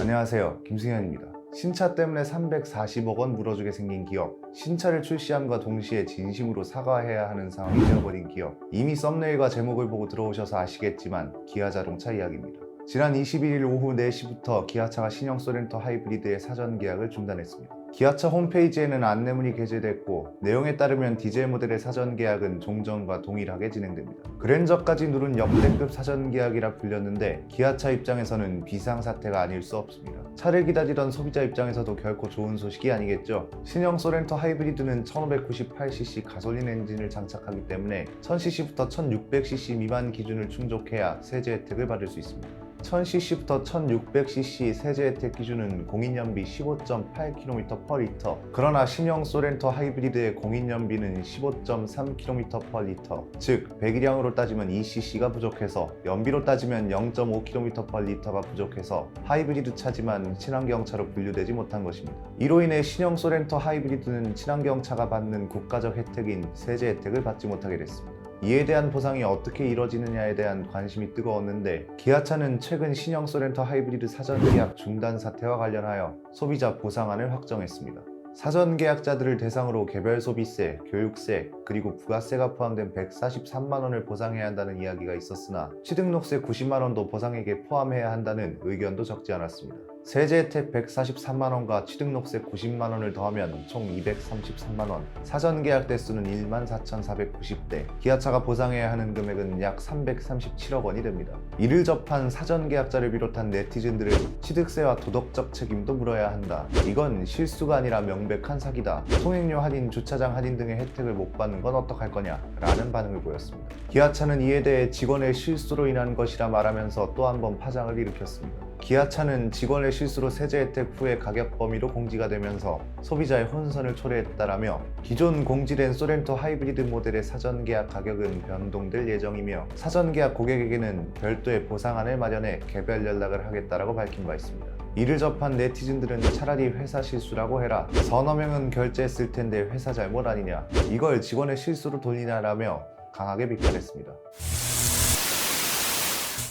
안녕하세요, 김승현입니다. 신차 때문에 340억 원 물어주게 생긴 기업, 신차를 출시함과 동시에 진심으로 사과해야 하는 상황이 되어버린 기업. 이미 썸네일과 제목을 보고 들어오셔서 아시겠지만 기아자동차 이야기입니다. 지난 21일 오후 4시부터 기아차가 신형 소렌토 하이브리드의 사전 계약을 중단했습니다. 기아차 홈페이지에는 안내문이 게재됐고, 내용에 따르면 디젤 모델의 사전 계약은 종전과 동일하게 진행됩니다. 그랜저까지 누른 역대급 사전 계약이라 불렸는데, 기아차 입장에서는 비상사태가 아닐 수 없습니다. 차를 기다리던 소비자 입장에서도 결코 좋은 소식이 아니겠죠. 신형 소렌토 하이브리드는 1598cc 가솔린 엔진을 장착하기 때문에 1000cc부터 1600cc 미만 기준을 충족해야 세제 혜택을 받을 수 있습니다. 1000cc부터 1600cc 세제 혜택 기준은 공인연비 15.8km/L. 그러나 신형 소렌토 하이브리드의 공인연비는 15.3km/L, 즉 배기량으로 따지면 2cc가 부족해서, 연비로 따지면 0.5km/L가 부족해서 하이브리드 차지만 친환경차로 분류되지 못한 것입니다. 이로 인해 신형 소렌토 하이브리드는 친환경차가 받는 국가적 혜택인 세제 혜택을 받지 못하게 됐습니다. 이에 대한 보상이 어떻게 이뤄지느냐에 대한 관심이 뜨거웠는데, 기아차는 최근 신형 소렌토 하이브리드 사전 계약 중단 사태와 관련하여 소비자 보상안을 확정했습니다. 사전 계약자들을 대상으로 개별 소비세, 교육세, 그리고 부가세가 포함된 143만 원을 보상해야 한다는 이야기가 있었으나, 취득록세 90만 원도 보상액에 포함해야 한다는 의견도 적지 않았습니다. 세제 혜택 143만 원과 취득록세 90만 원을 더하면 총 233만 원, 사전 계약 대수는 14,490대, 기아차가 보상해야 하는 금액은 약 337억 원이 됩니다. 이를 접한 사전 계약자를 비롯한 네티즌들은 취득세와 도덕적 책임도 물어야 한다. 이건 실수가 아니라 명백한 사기다. 통행료 할인, 주차장 할인 등의 혜택을 못 받는 건 어떡할 거냐? 라는 반응을 보였습니다. 기아차는 이에 대해 직원의 실수로 인한 것이라 말하면서 또 한 번 파장을 일으켰습니다. 기아차는 직원의 실수로 세제 혜택 후에 가격 범위로 공지가 되면서 소비자의 혼선을 초래했다라며, 기존 공지된 소렌토 하이브리드 모델의 사전 계약 가격은 변동될 예정이며, 사전 계약 고객에게는 별도의 보상안을 마련해 개별 연락을 하겠다라고 밝힌 바 있습니다. 이를 접한 네티즌들은 차라리 회사 실수라고 해라, 서너 명은 결제했을 텐데 회사 잘못 아니냐, 이걸 직원의 실수로 돌리냐라며 강하게 비판했습니다.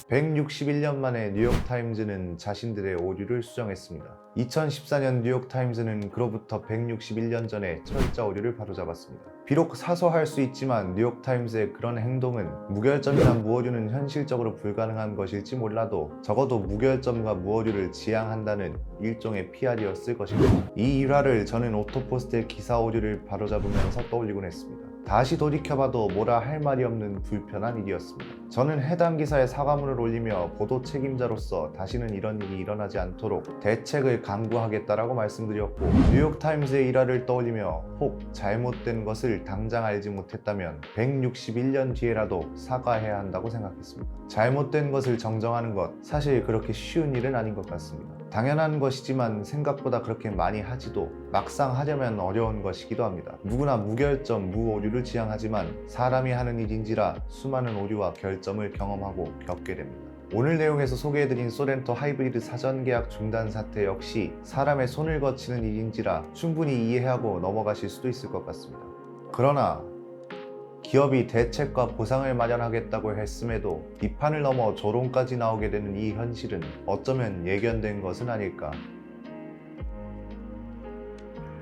161년 만에 뉴욕타임즈는 자신들의 오류를 수정했습니다. 2014년 뉴욕타임즈는 그로부터 161년 전에 철자 오류를 바로잡았습니다. 비록 사소할 수 있지만 뉴욕타임즈의 그런 행동은 무결점이나 무오류는 현실적으로 불가능한 것일지 몰라도 적어도 무결점과 무오류를 지향한다는 일종의 PR이었을 것입니다. 이 일화를 저는 오토포스트의 기사 오류를 바로잡으면서 떠올리곤 했습니다. 다시 돌이켜봐도 뭐라 할 말이 없는 불편한 일이었습니다. 저는 해당 기사에 사과문을 올리며 보도 책임자로서 다시는 이런 일이 일어나지 않도록 대책을 강구하겠다라고 말씀드렸고, 뉴욕타임즈의 일화를 떠올리며 혹 잘못된 것을 당장 알지 못했다면 161년 뒤에라도 사과해야 한다고 생각했습니다. 잘못된 것을 정정하는 것, 사실 그렇게 쉬운 일은 아닌 것 같습니다. 당연한 것이지만 생각보다 그렇게 많이 하지도, 막상 하려면 어려운 것이기도 합니다. 누구나 무결점, 무오류를 지향하지만 사람이 하는 일인지라 수많은 오류와 결점을 경험하고 겪게 됩니다. 오늘 내용에서 소개해드린 소렌토 하이브리드 사전 계약 중단 사태 역시 사람의 손을 거치는 일인지라 충분히 이해하고 넘어가실 수도 있을 것 같습니다. 그러나 기업이 대책과 보상을 마련하겠다고 했음에도 비판을 넘어 조롱까지 나오게 되는 이 현실은 어쩌면 예견된 것은 아닐까.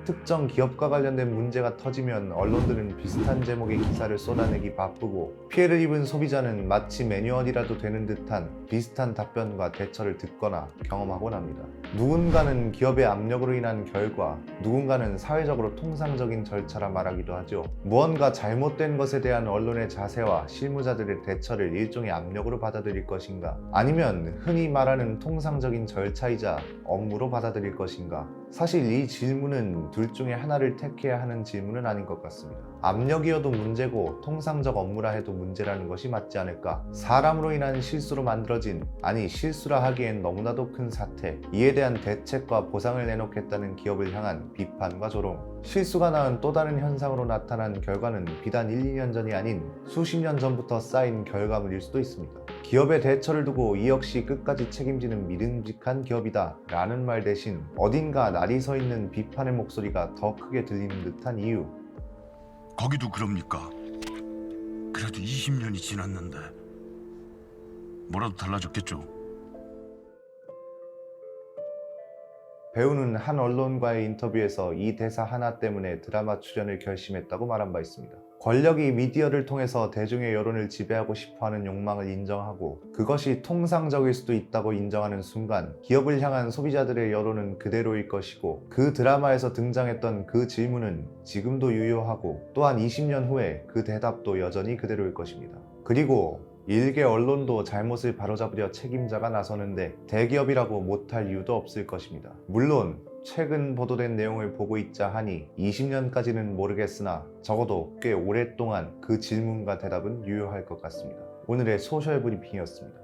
특정 기업과 관련된 문제가 터지면 언론들은 비슷한 제목의 기사를 쏟아내기 바쁘고, 피해를 입은 소비자는 마치 매뉴얼이라도 되는 듯한 비슷한 답변과 대처를 듣거나 경험하곤 합니다. 누군가는 기업의 압력으로 인한 결과, 누군가는 사회적으로 통상적인 절차라 말하기도 하죠. 무언가 잘못된 것에 대한 언론의 자세와 실무자들의 대처를 일종의 압력으로 받아들일 것인가, 아니면 흔히 말하는 통상적인 절차이자 업무로 받아들일 것인가. 사실 이 질문은 둘 중에 하나를 택해야 하는 질문은 아닌 것 같습니다. 압력이어도 문제고 통상적 업무라 해도 문제라는 것이 맞지 않을까. 사람으로 인한 실수로 만들어진, 아니 실수라 하기엔 너무나도 큰 사태, 이에 대한 대책과 보상을 내놓겠다는 기업을 향한 비판과 조롱, 실수가 낳은 또 다른 현상으로 나타난 결과는 비단 1, 2년 전이 아닌 수십 년 전부터 쌓인 결과물일 수도 있습니다. 기업의 대처를 두고 이 역시 끝까지 책임지는 믿음직한 기업이다 라는 말 대신 어딘가 날이 서 있는 비판의 목소리가 더 크게 들리는 듯한 이유. 거기도 그럽니까? 그래도 20년이 지났는데 뭐라도 달라졌겠죠? 배우는 한 언론과의 인터뷰에서 이 대사 하나 때문에 드라마 출연을 결심했다고 말한 바 있습니다. 권력이 미디어를 통해서 대중의 여론을 지배하고 싶어하는 욕망을 인정하고 그것이 통상적일 수도 있다고 인정하는 순간 기업을 향한 소비자들의 여론은 그대로일 것이고 그 드라마에서 등장했던 그 질문은 지금도 유효하고 또한 20년 후에 그 대답도 여전히 그대로일 것입니다. 그리고 일개 언론도 잘못을 바로잡으려 책임자가 나서는데 대기업이라고 못할 이유도 없을 것입니다. 물론 최근 보도된 내용을 보고 있자 하니 20년까지는 모르겠으나 적어도 꽤 오랫동안 그 질문과 대답은 유효할 것 같습니다. 오늘의 소셜 브리핑이었습니다.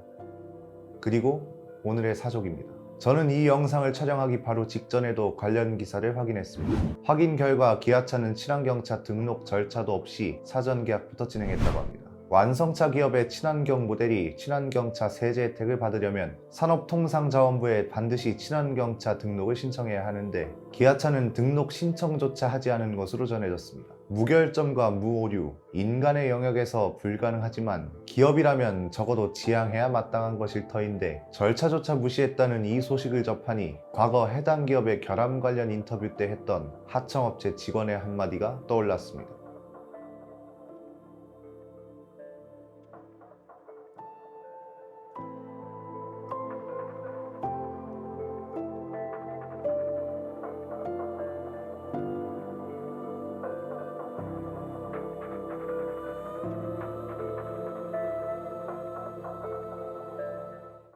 그리고 오늘의 사족입니다. 저는 이 영상을 촬영하기 바로 직전에도 관련 기사를 확인했습니다. 확인 결과 기아차는 친환경차 등록 절차도 없이 사전 계약부터 진행했다고 합니다. 완성차 기업의 친환경 모델이 친환경차 세제 혜택을 받으려면 산업통상자원부에 반드시 친환경차 등록을 신청해야 하는데 기아차는 등록 신청조차 하지 않은 것으로 전해졌습니다. 무결점과 무오류, 인간의 영역에서 불가능하지만 기업이라면 적어도 지향해야 마땅한 것일 터인데 절차조차 무시했다는 이 소식을 접하니 과거 해당 기업의 결함 관련 인터뷰 때 했던 하청업체 직원의 한마디가 떠올랐습니다.